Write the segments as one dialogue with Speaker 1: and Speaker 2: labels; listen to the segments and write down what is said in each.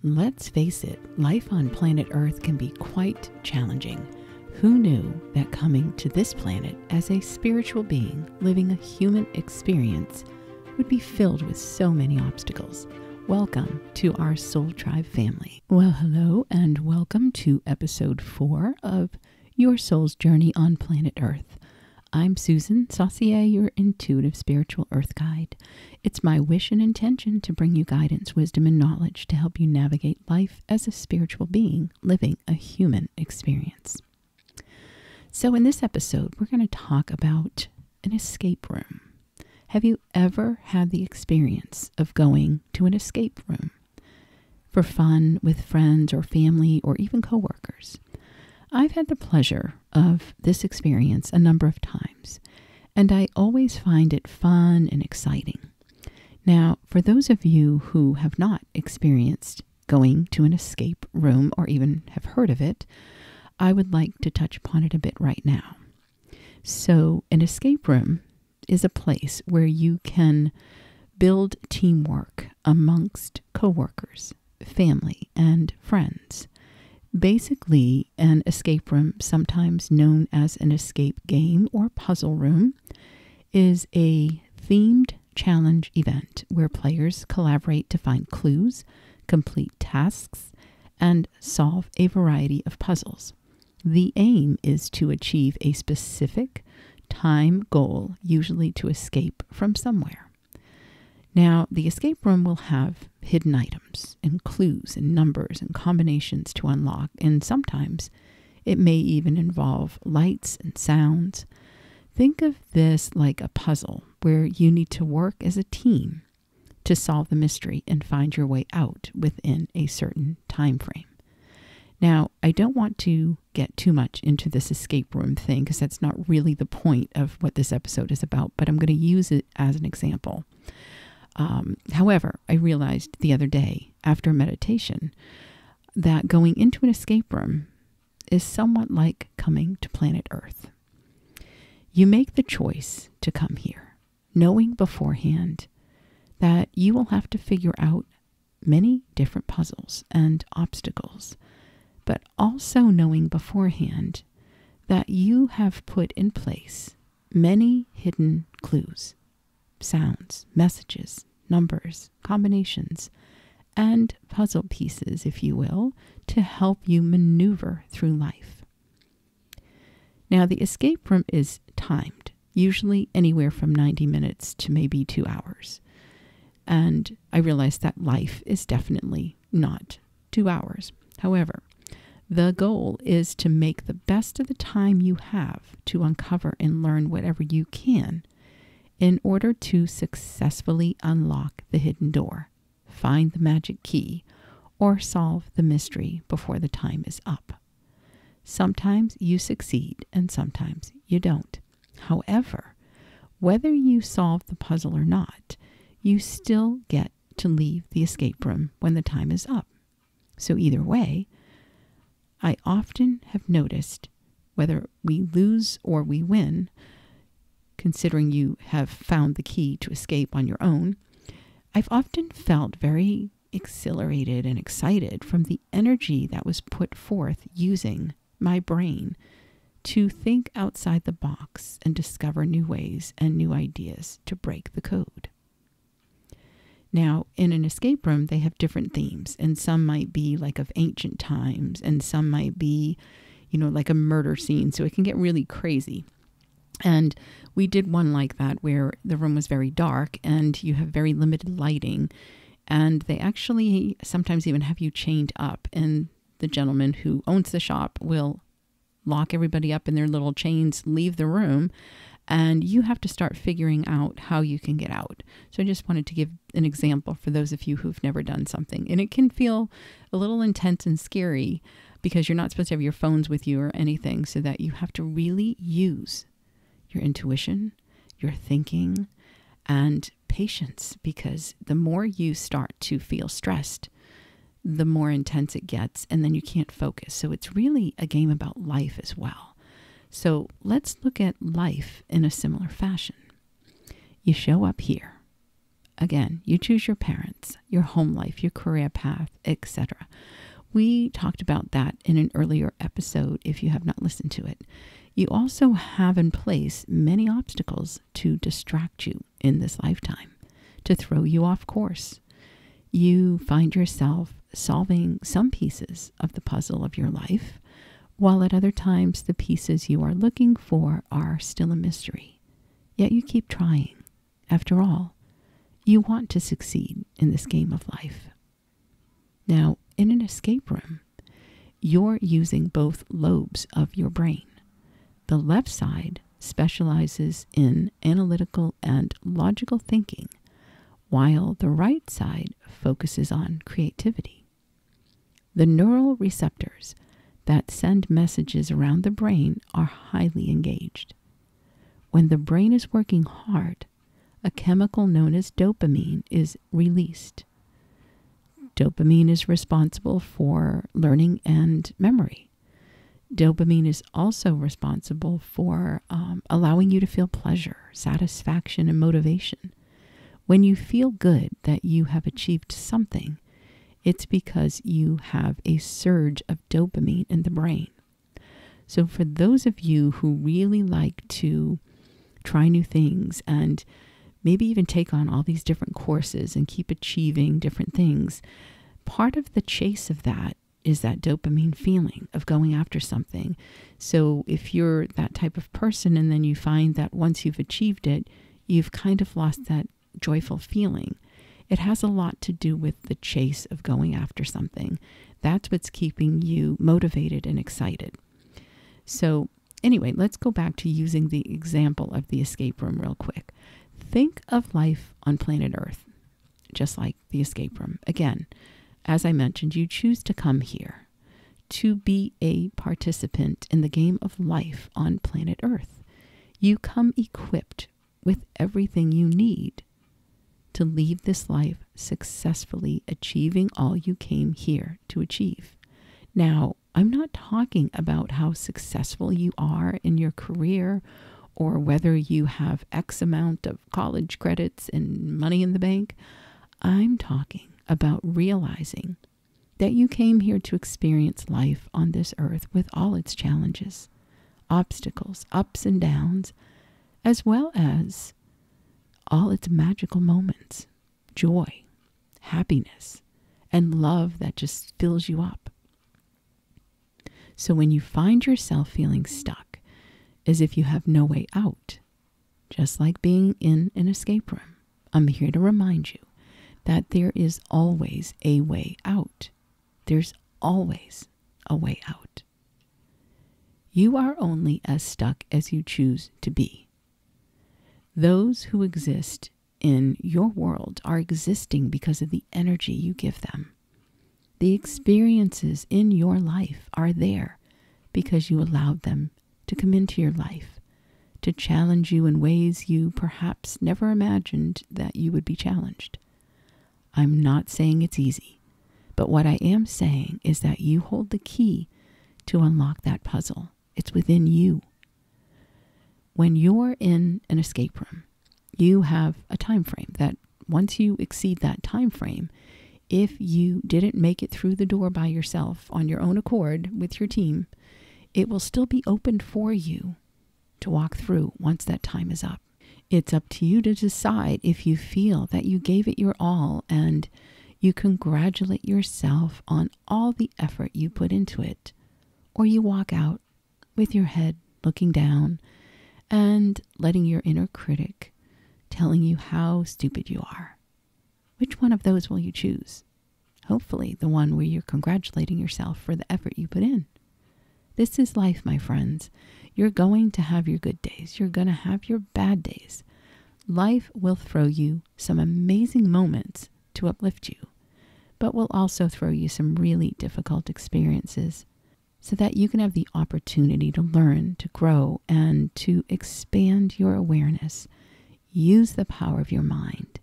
Speaker 1: Let's face it, life on planet Earth can be quite challenging. Who knew that coming to this planet as a spiritual being living a human experience would be filled with so many obstacles? Welcome to our Soul Tribe family. Well, hello and welcome to episode 4 of Your Soul's Journey on Planet Earth. I'm Susan Saucier, your intuitive spiritual earth guide. It's my wish and intention to bring you guidance, wisdom, and knowledge to help you navigate life as a spiritual being living a human experience. So in this episode, we're going to talk about an escape room. Have you ever had the experience of going to an escape room for fun with friends or family or even coworkers? I've had the pleasure of this experience a number of times, and I always find it fun and exciting. Now, for those of you who have not experienced going to an escape room or even have heard of it, I would like to touch upon it a bit right now. So, an escape room is a place where you can build teamwork amongst coworkers, family, and friends. Basically, an escape room, sometimes known as an escape game or puzzle room, is a themed challenge event where players collaborate to find clues, complete tasks, and solve a variety of puzzles. The aim is to achieve a specific time goal, usually to escape from somewhere. Now, the escape room will have hidden items and clues and numbers and combinations to unlock, and sometimes it may even involve lights and sounds. Think of this like a puzzle where you need to work as a team to solve the mystery and find your way out within a certain time frame. Now, I don't want to get too much into this escape room thing because that's not really the point of what this episode is about, but I'm going to use it as an example. However, I realized the other day after meditation that going into an escape room is somewhat like coming to planet Earth. You make the choice to come here, knowing beforehand that you will have to figure out many different puzzles and obstacles, but also knowing beforehand that you have put in place many hidden clues, sounds, messages, numbers, combinations, and puzzle pieces, if you will, to help you maneuver through life. Now, the escape room is timed, usually anywhere from 90 minutes to maybe 2 hours. And I realize that life is definitely not 2 hours. However, the goal is to make the best of the time you have to uncover and learn whatever you can in order to successfully unlock the hidden door, find the magic key, or solve the mystery before the time is up. Sometimes you succeed and sometimes you don't. However, whether you solve the puzzle or not, you still get to leave the escape room when the time is up. So either way, I often have noticed whether we lose or we win, considering you have found the key to escape on your own, I've often felt very exhilarated and excited from the energy that was put forth using my brain to think outside the box and discover new ways and new ideas to break the code. Now, in an escape room, they have different themes, and some might be like of ancient times, and some might be, like a murder scene, so it can get really crazy. And we did one like that where the room was very dark and you have very limited lighting, and they actually sometimes even have you chained up, and the gentleman who owns the shop will lock everybody up in their little chains, leave the room, and you have to start figuring out how you can get out. So I just wanted to give an example for those of you who've never done something. And it can feel a little intense and scary because you're not supposed to have your phones with you or anything, so that you have to really use your intuition, your thinking, and patience, because the more you start to feel stressed, the more intense it gets, and then you can't focus. So it's really a game about life as well. So let's look at life in a similar fashion. You show up here, Again, you choose your parents, your home life, your career path, etc. We talked about that in an earlier episode if you have not listened to it. You also have in place many obstacles to distract you in this lifetime, to throw you off course. You find yourself solving some pieces of the puzzle of your life, while at other times the pieces you are looking for are still a mystery. Yet you keep trying. After all, you want to succeed in this game of life. Now, in an escape room, you're using both lobes of your brain. The left side specializes in analytical and logical thinking, while the right side focuses on creativity. The neural receptors that send messages around the brain are highly engaged. When the brain is working hard, a chemical known as dopamine is released. Dopamine is responsible for learning and memory. Dopamine is also responsible for allowing you to feel pleasure, satisfaction, and motivation. When you feel good that you have achieved something, it's because you have a surge of dopamine in the brain. So for those of you who really like to try new things and maybe even take on all these different courses and keep achieving different things, part of the chase of that is that dopamine feeling of going after something. So if you're that type of person and then you find that once you've achieved it, you've kind of lost that joyful feeling, it has a lot to do with the chase of going after something. That's what's keeping you motivated and excited. So anyway, let's go back to using the example of the escape room real quick. Think of life on planet Earth, just like the escape room. Again, as I mentioned, you choose to come here to be a participant in the game of life on planet Earth. You come equipped with everything you need to leave this life successfully achieving all you came here to achieve. Now, I'm not talking about how successful you are in your career or whether you have X amount of college credits and money in the bank. I'm talking about realizing that you came here to experience life on this earth with all its challenges, obstacles, ups and downs, as well as all its magical moments, joy, happiness, and love that just fills you up. So when you find yourself feeling stuck, as if you have no way out, just like being in an escape room, I'm here to remind you that there is always a way out. There's always a way out. You are only as stuck as you choose to be. Those who exist in your world are existing because of the energy you give them. The experiences in your life are there because you allowed them to come into your life, to challenge you in ways you perhaps never imagined that you would be challenged. I'm not saying it's easy, but what I am saying is that you hold the key to unlock that puzzle. It's within you. When you're in an escape room, you have a time frame that once you exceed that time frame, if you didn't make it through the door by yourself on your own accord with your team, it will still be opened for you to walk through once that time is up. It's up to you to decide if you feel that you gave it your all and you congratulate yourself on all the effort you put into it, or you walk out with your head looking down and letting your inner critic telling you how stupid you are. Which one of those will you choose? Hopefully the one where you're congratulating yourself for the effort you put in. This is life, my friends. You're going to have your good days. You're going to have your bad days. Life will throw you some amazing moments to uplift you, but will also throw you some really difficult experiences so that you can have the opportunity to learn, to grow, and to expand your awareness. Use the power of your mind.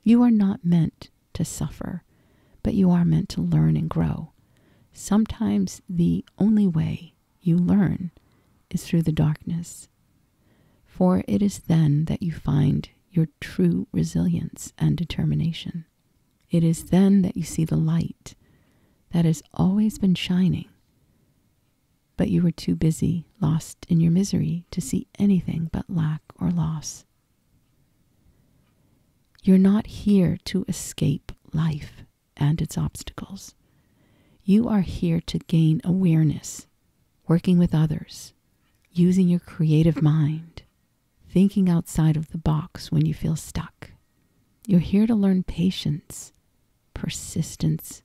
Speaker 1: You are not meant to suffer, but you are meant to learn and grow. Sometimes the only way you learn is through the darkness, for it is then that you find your true resilience and determination. It is then that you see the light that has always been shining, but you were too busy, lost in your misery, to see anything but lack or loss. You're not here to escape life and its obstacles. You are here to gain awareness, working with others, using your creative mind, thinking outside of the box when you feel stuck. You're here to learn patience, persistence,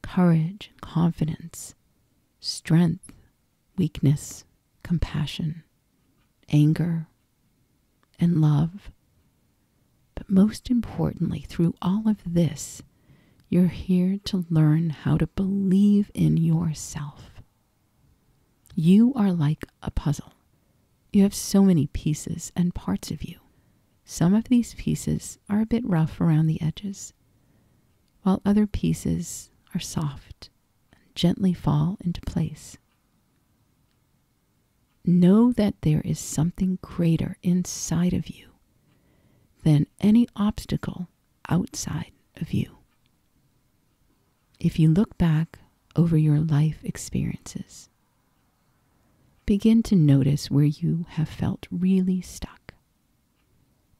Speaker 1: courage, confidence, strength, weakness, compassion, anger, and love. But most importantly, through all of this, you're here to learn how to believe in yourself. You are like a puzzle. You have so many pieces and parts of you. Some of these pieces are a bit rough around the edges, while other pieces are soft and gently fall into place. Know that there is something greater inside of you than any obstacle outside of you. If you look back over your life experiences, begin to notice where you have felt really stuck,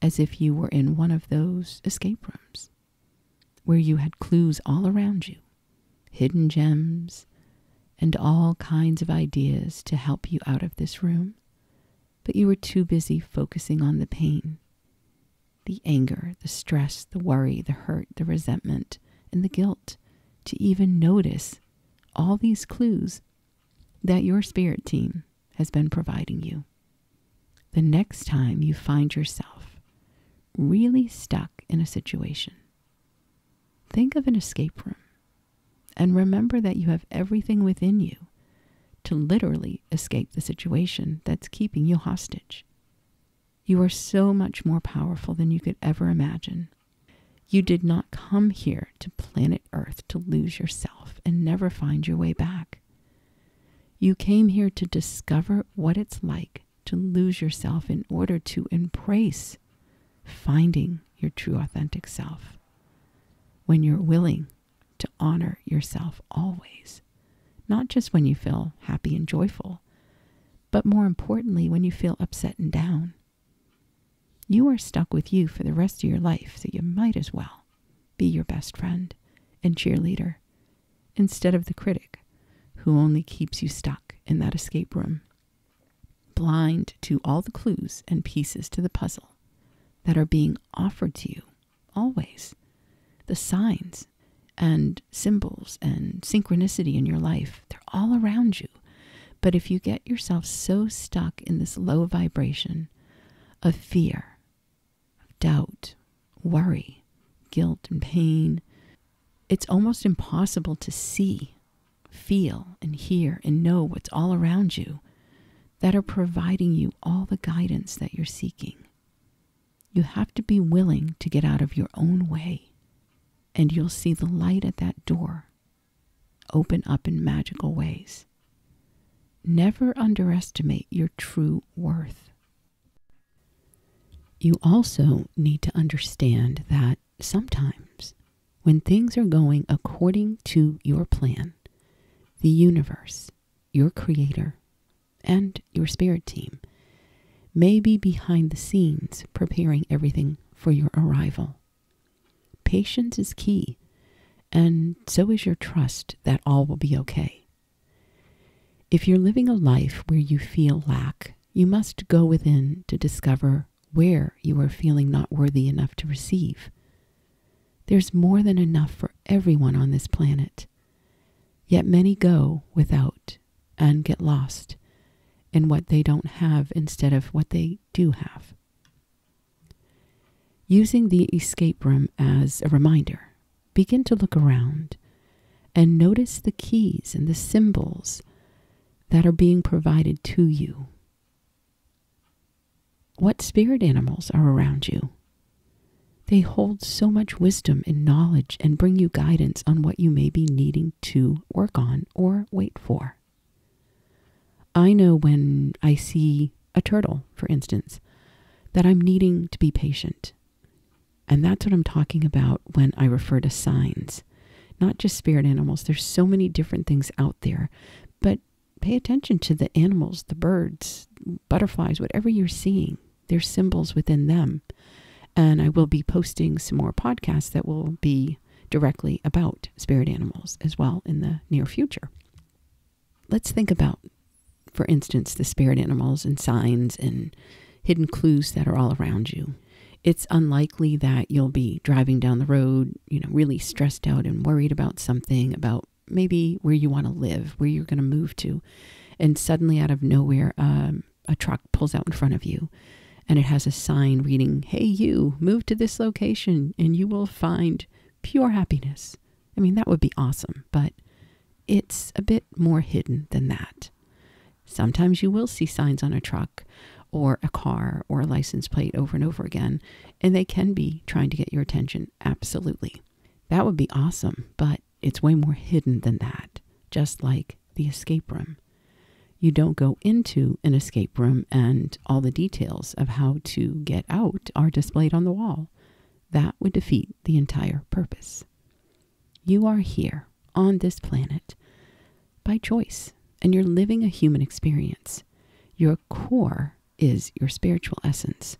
Speaker 1: as if you were in one of those escape rooms, where you had clues all around you, hidden gems, and all kinds of ideas to help you out of this room, but you were too busy focusing on the pain, the anger, the stress, the worry, the hurt, the resentment, and the guilt, to even notice all these clues that your spirit team has been providing you. The next time you find yourself really stuck in a situation, think of an escape room and remember that you have everything within you to literally escape the situation that's keeping you hostage. You are so much more powerful than you could ever imagine. You did not come here to planet Earth to lose yourself and never find your way back. You came here to discover what it's like to lose yourself in order to embrace finding your true authentic self. When you're willing to honor yourself always, not just when you feel happy and joyful, but more importantly, when you feel upset and down. You are stuck with you for the rest of your life, so you might as well be your best friend and cheerleader instead of the critic who only keeps you stuck in that escape room, blind to all the clues and pieces to the puzzle that are being offered to you always. The signs and symbols and synchronicity in your life, they're all around you. But if you get yourself so stuck in this low vibration of fear, of doubt, worry, guilt, and pain, it's almost impossible to see, feel, and hear and know what's all around you that are providing you all the guidance that you're seeking. You have to be willing to get out of your own way, and you'll see the light at that door open up in magical ways. Never underestimate your true worth. You also need to understand that sometimes when things are going according to your plan, the universe, your creator, and your spirit team may be behind the scenes preparing everything for your arrival. Patience is key, and so is your trust that all will be okay. If you're living a life where you feel lack, you must go within to discover where you are feeling not worthy enough to receive. There's more than enough for everyone on this planet, yet many go without and get lost in what they don't have instead of what they do have. Using the escape room as a reminder, begin to look around and notice the keys and the symbols that are being provided to you. What spirit animals are around you? They hold so much wisdom and knowledge and bring you guidance on what you may be needing to work on or wait for. I know when I see a turtle, for instance, that I'm needing to be patient And that's what I'm talking about when I refer to signs. Not just spirit animals. There's so many different things out there. But pay attention to the animals, the birds, butterflies, whatever you're seeing. There's symbols within them. And I will be posting some more podcasts that will be directly about spirit animals as well in the near future. Let's think about, for instance, the spirit animals and signs and hidden clues that are all around you. It's unlikely that you'll be driving down the road, really stressed out and worried about something, about maybe where you want to live, where you're going to move to. And suddenly out of nowhere, a truck pulls out in front of you and it has a sign reading, "Hey, you, move to this location and you will find pure happiness." I mean, that would be awesome, but it's a bit more hidden than that. Sometimes you will see signs on a truck or a car or a license plate over and over again, and they can be trying to get your attention. Absolutely. That would be awesome, but it's way more hidden than that, just like the escape room. You don't go into an escape room and all the details of how to get out are displayed on the wall. That would defeat the entire purpose. You are here on this planet by choice, and you're living a human experience. Your core is your spiritual essence,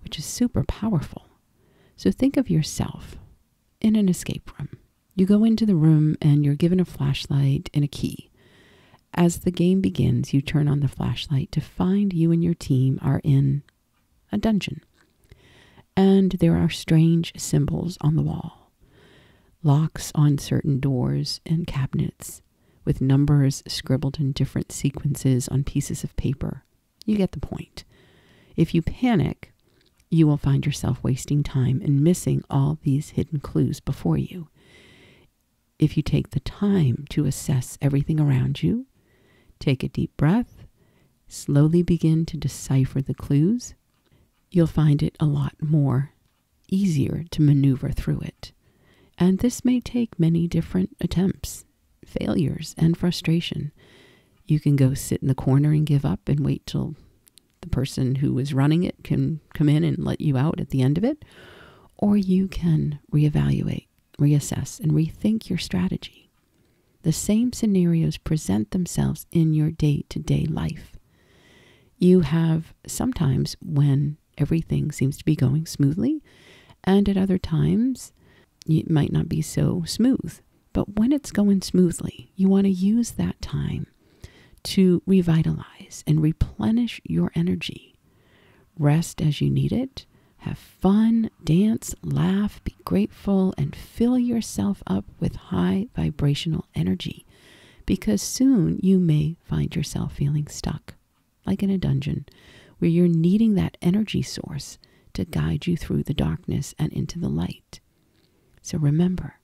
Speaker 1: which is super powerful. So think of yourself in an escape room. You go into the room and you're given a flashlight and a key. As the game begins, you turn on the flashlight to find you and your team are in a dungeon. And there are strange symbols on the wall. Locks on certain doors and cabinets with numbers scribbled in different sequences on pieces of paper. You get the point. If you panic, you will find yourself wasting time and missing all these hidden clues before you. If you take the time to assess everything around you, take a deep breath, slowly begin to decipher the clues, you'll find it a lot more easier to maneuver through it. And this may take many different attempts, failures, and frustration. You can go sit in the corner and give up and wait till the person who is running it can come in and let you out at the end of it. Or you can reevaluate, reassess, and rethink your strategy. The same scenarios present themselves in your day-to-day life. You have sometimes when everything seems to be going smoothly, and at other times it might not be so smooth. But when it's going smoothly, you want to use that time to revitalize and replenish your energy. Rest as you need it. Have fun, dance, laugh, be grateful, and fill yourself up with high vibrational energy, because soon you may find yourself feeling stuck, like in a dungeon, where you're needing that energy source to guide you through the darkness and into the light. So remember,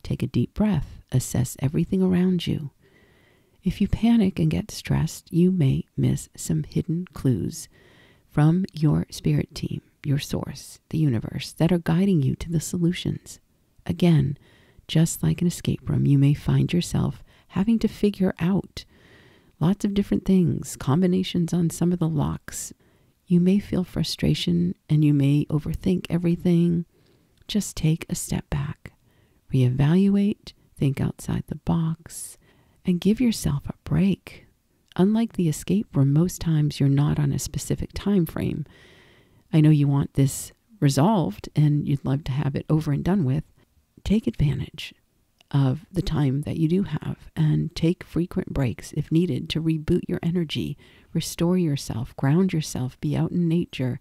Speaker 1: take a deep breath, assess everything around you. If you panic and get stressed, you may miss some hidden clues from your spirit team, your source, the universe, that are guiding you to the solutions. Again, just like an escape room, you may find yourself having to figure out lots of different things, combinations on some of the locks. You may feel frustration and you may overthink everything. Just take a step back, reevaluate, think outside the box, and give yourself a break. Unlike the escape room, most times you're not on a specific time frame. I know you want this resolved and you'd love to have it over and done with. Take advantage of the time that you do have and take frequent breaks if needed to reboot your energy, restore yourself, ground yourself, be out in nature.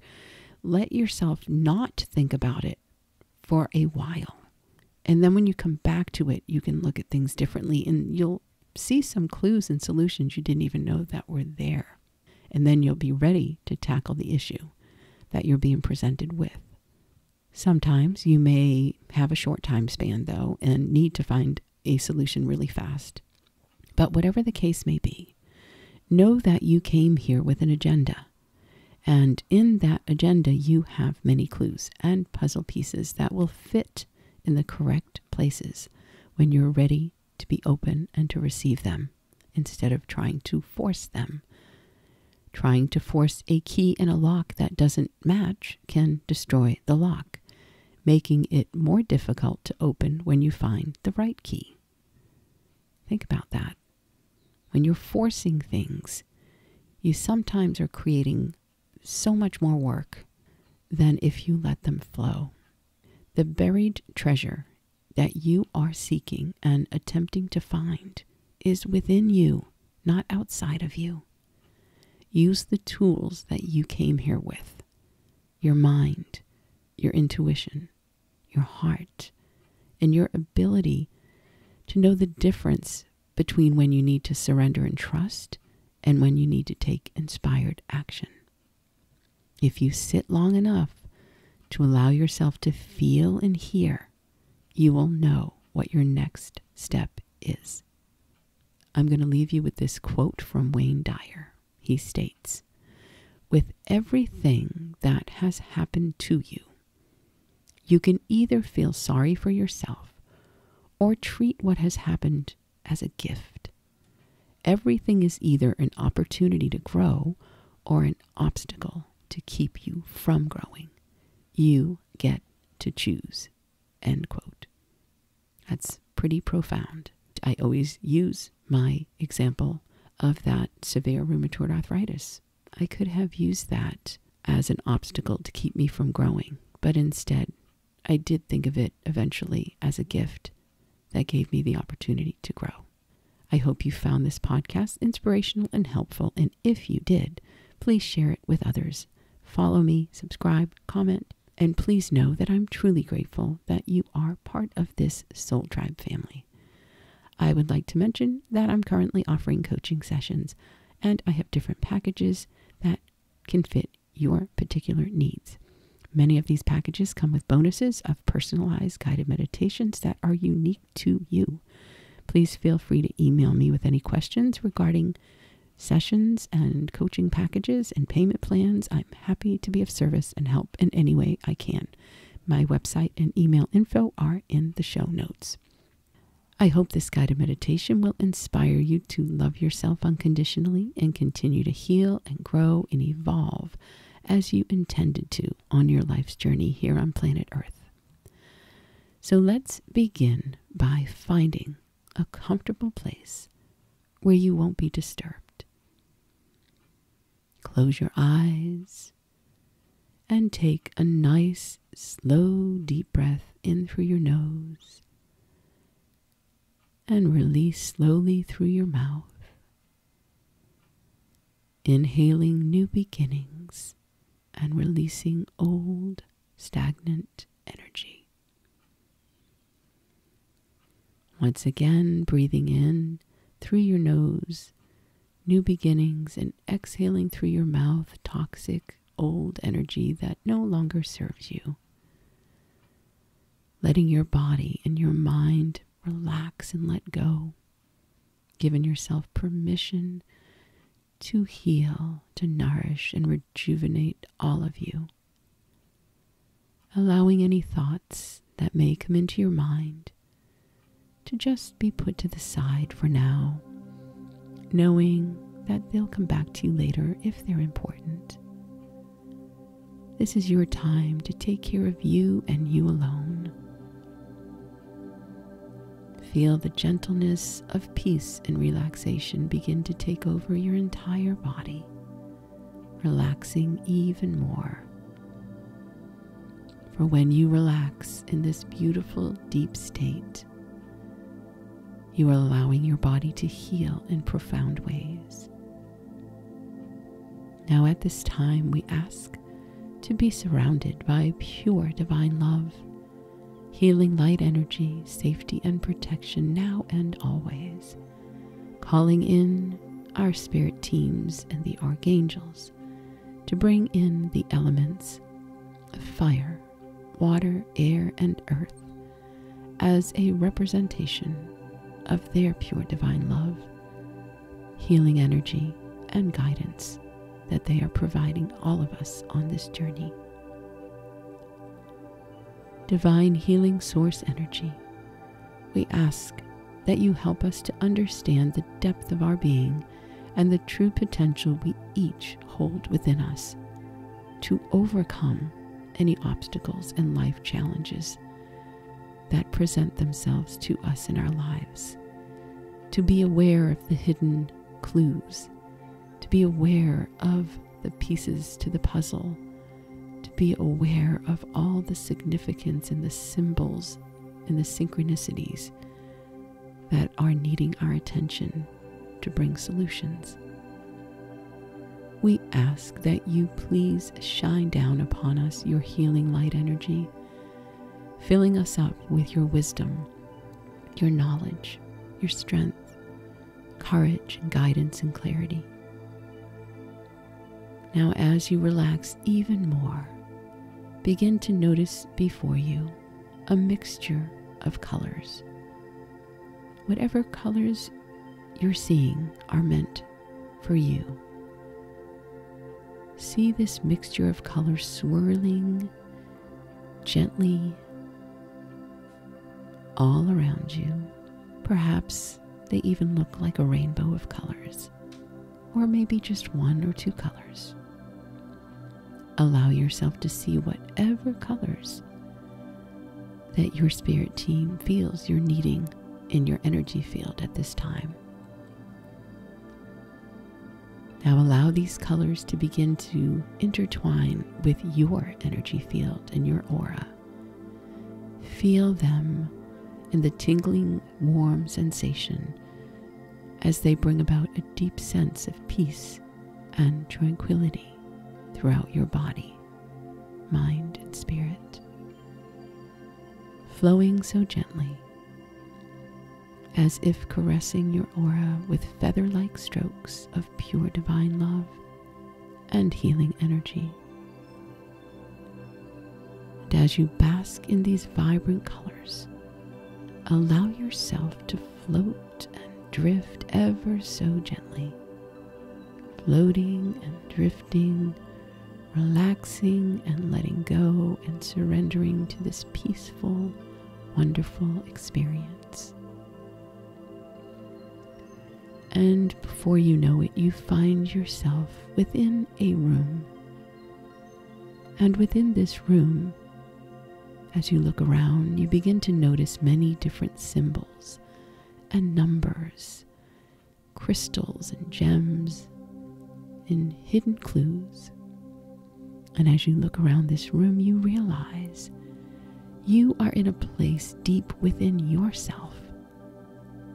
Speaker 1: Let yourself not think about it for a while. And then when you come back to it, you can look at things differently and you'll see some clues and solutions you didn't even know that were there. And then you'll be ready to tackle the issue that you're being presented with. Sometimes you may have a short time span, though, and need to find a solution really fast. But whatever the case may be, know that you came here with an agenda. And in that agenda, you have many clues and puzzle pieces that will fit in the correct places when you're ready to be open and to receive them, instead of trying to force them. Trying to force a key in a lock that doesn't match can destroy the lock. making it more difficult to open when you find the right key. Think about that. When you're forcing things, you sometimes are creating so much more work than if you let them flow. The buried treasure that you are seeking and attempting to find is within you, not outside of you. Use the tools that you came here with: your mind, your intuition, your heart, and your ability to know the difference between when you need to surrender and trust and when you need to take inspired action. If you sit long enough to allow yourself to feel and hear, you will know what your next step is. I'm going to leave you with this quote from Wayne Dyer. He states, "With everything that has happened to you, you can either feel sorry for yourself or treat what has happened as a gift. Everything is either an opportunity to grow or an obstacle to keep you from growing. You get to choose." End quote. That's pretty profound. I always use my example of that severe rheumatoid arthritis. I could have used that as an obstacle to keep me from growing, but instead I did think of it eventually as a gift that gave me the opportunity to grow. I hope you found this podcast inspirational and helpful, and if you did, please share it with others. Follow me, subscribe, comment, and please know that I'm truly grateful that you are part of this Soul Tribe family. I would like to mention that I'm currently offering coaching sessions, and I have different packages that can fit your particular needs. Many of these packages come with bonuses of personalized guided meditations that are unique to you. Please feel free to email me with any questions regarding sessions and coaching packages and payment plans. I'm happy to be of service and help in any way I can. My website and email info are in the show notes. I hope this guided meditation will inspire you to love yourself unconditionally and continue to heal and grow and evolve as you intended to on your life's journey here on planet Earth. So let's begin by finding a comfortable place where you won't be disturbed. Close your eyes and take a nice, slow, deep breath in through your nose and release slowly through your mouth. Inhaling new beginnings and releasing old, stagnant energy. Once again, breathing in through your nose, new beginnings, and exhaling through your mouth, toxic, old energy that no longer serves you. Letting your body and your mind relax and let go, giving yourself permission to heal, to nourish, and rejuvenate all of you. Allowing any thoughts that may come into your mind to just be put to the side for now, knowing that they'll come back to you later if they're important. This is your time to take care of you and you alone. Feel the gentleness of peace and relaxation begin to take over your entire body, relaxing even more. For when you relax in this beautiful, deep state, you are allowing your body to heal in profound ways. Now at this time, we ask to be surrounded by pure divine love, healing light energy, safety and protection now and always, calling in our spirit teams and the archangels to bring in the elements of fire, water, air, and earth as a representation of their pure divine love, healing energy, and guidance that they are providing all of us on this journey. Divine healing source energy, we ask that you help us to understand the depth of our being and the true potential we each hold within us to overcome any obstacles and life challenges that present themselves to us in our lives, to be aware of the hidden clues, to be aware of the pieces to the puzzle, to be aware of all the significance and the symbols and the synchronicities that are needing our attention to bring solutions. We ask that you please shine down upon us your healing light energy, filling us up with your wisdom, your knowledge, your strength, courage, and guidance and clarity. Now, as you relax even more, begin to notice before you a mixture of colors. Whatever colors you're seeing are meant for you. See this mixture of colors swirling gently all around you. Perhaps they even look like a rainbow of colors, or maybe just one or two colors. Allow yourself to see whatever colors that your spirit team feels you're needing in your energy field at this time. Now allow these colors to begin to intertwine with your energy field and your aura. Feel them in the tingling, warm sensation as they bring about a deep sense of peace and tranquility throughout your body, mind, and spirit, flowing so gently, as if caressing your aura with feather-like strokes of pure divine love and healing energy. And as you bask in these vibrant colors, allow yourself to float and drift ever so gently, floating and drifting, relaxing and letting go and surrendering to this peaceful, wonderful experience. And before you know it, you find yourself within a room. And within this room, as you look around, you begin to notice many different symbols and numbers, crystals and gems, and hidden clues. And as you look around this room, you realize you are in a place deep within yourself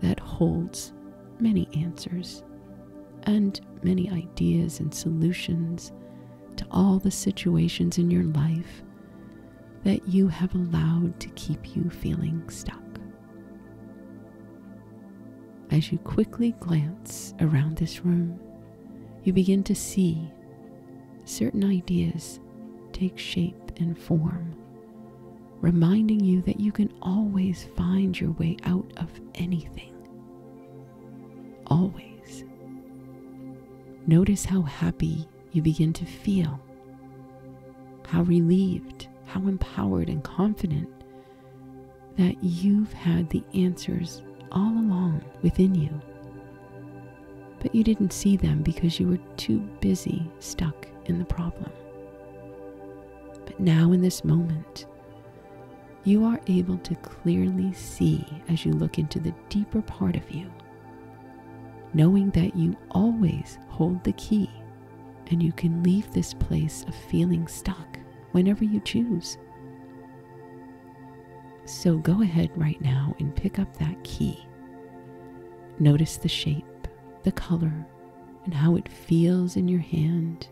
Speaker 1: that holds many answers and many ideas and solutions to all the situations in your life that you have allowed to keep you feeling stuck. As you quickly glance around this room, you begin to see certain ideas take shape and form, reminding you that you can always find your way out of anything. Always. Notice how happy you begin to feel, how relieved, how empowered and confident that you've had the answers all along within you. But you didn't see them because you were too busy stuck in the problem. But now in this moment, you are able to clearly see as you look into the deeper part of you, knowing that you always hold the key and you can leave this place of feeling stuck whenever you choose. So go ahead right now and pick up that key. Notice the shape, the color, and how it feels in your hand,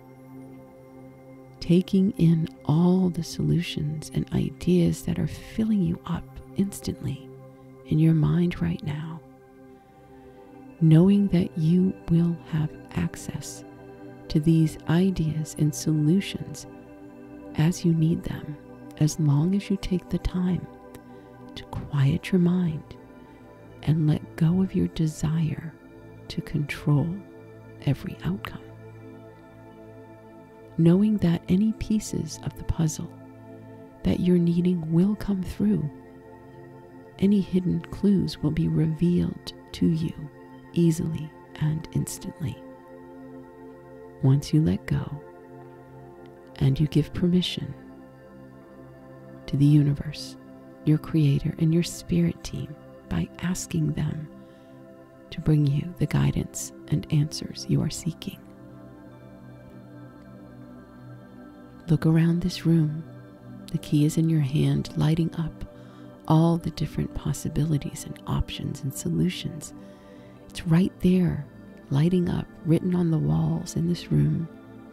Speaker 1: taking in all the solutions and ideas that are filling you up instantly in your mind right now, knowing that you will have access to these ideas and solutions as you need them, as long as you take the time to quiet your mind and let go of your desire to control every outcome. Knowing that any pieces of the puzzle that you're needing will come through. Any hidden clues will be revealed to you easily and instantly. Once you let go and you give permission to the universe, your creator, and your spirit team by asking them to bring you the guidance and answers you are seeking. Look around this room. The key is in your hand, lighting up all the different possibilities and options and solutions. It's right there, lighting up, written on the walls in this room.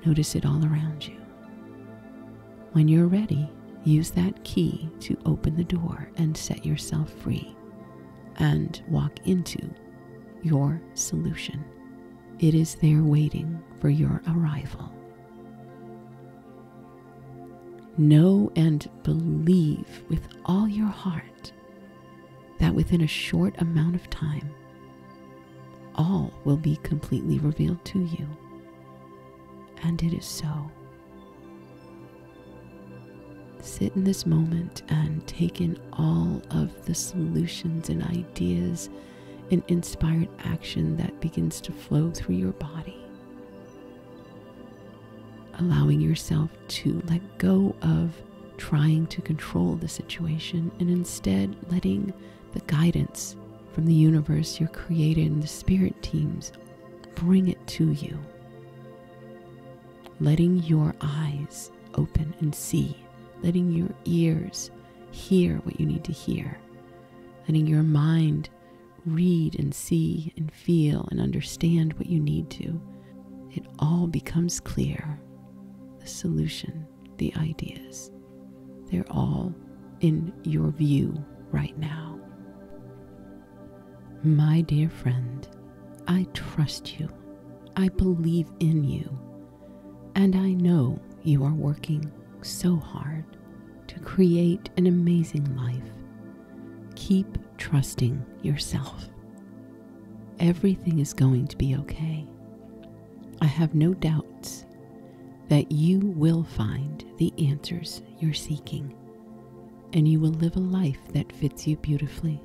Speaker 1: Notice it all around you. When you're ready, use that key to open the door and set yourself free and walk into your solution. It is there waiting for your arrival. Know and believe with all your heart that within a short amount of time, all will be completely revealed to you. And it is so. Sit in this moment and take in all of the solutions and ideas and inspired action that begins to flow through your body. Allowing yourself to let go of trying to control the situation and instead letting the guidance from the universe, your creator, and the spirit teams bring it to you. Letting your eyes open and see, letting your ears hear what you need to hear, letting your mind read and see and feel and understand what you need to. It all becomes clear. The solution, the ideas, they're all in your view right now. My dear friend, I trust you. I believe in you. And I know you are working so hard to create an amazing life. Keep trusting yourself. Everything is going to be okay. I have no doubts that you will find the answers you're seeking, and you will live a life that fits you beautifully.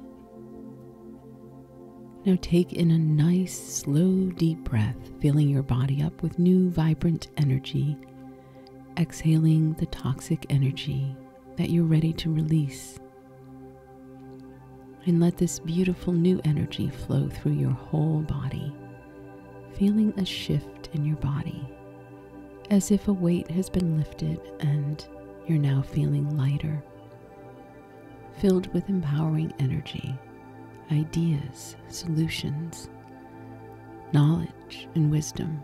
Speaker 1: Now take in a nice, slow, deep breath, filling your body up with new, vibrant energy, exhaling the toxic energy that you're ready to release. And let this beautiful new energy flow through your whole body, feeling a shift in your body, as if a weight has been lifted and you're now feeling lighter, filled with empowering energy, ideas, solutions, knowledge, and wisdom,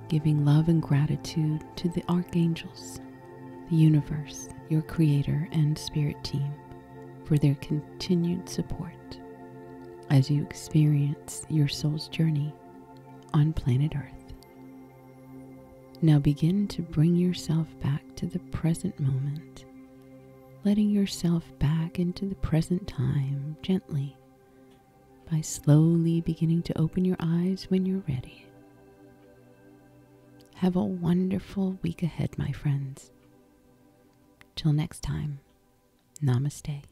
Speaker 1: giving love and gratitude to the archangels, the universe, your creator and spirit team for their continued support as you experience your soul's journey on planet Earth. Now begin to bring yourself back to the present moment, letting yourself back into the present time gently by slowly beginning to open your eyes when you're ready. Have a wonderful week ahead, my friends. Till next time, namaste.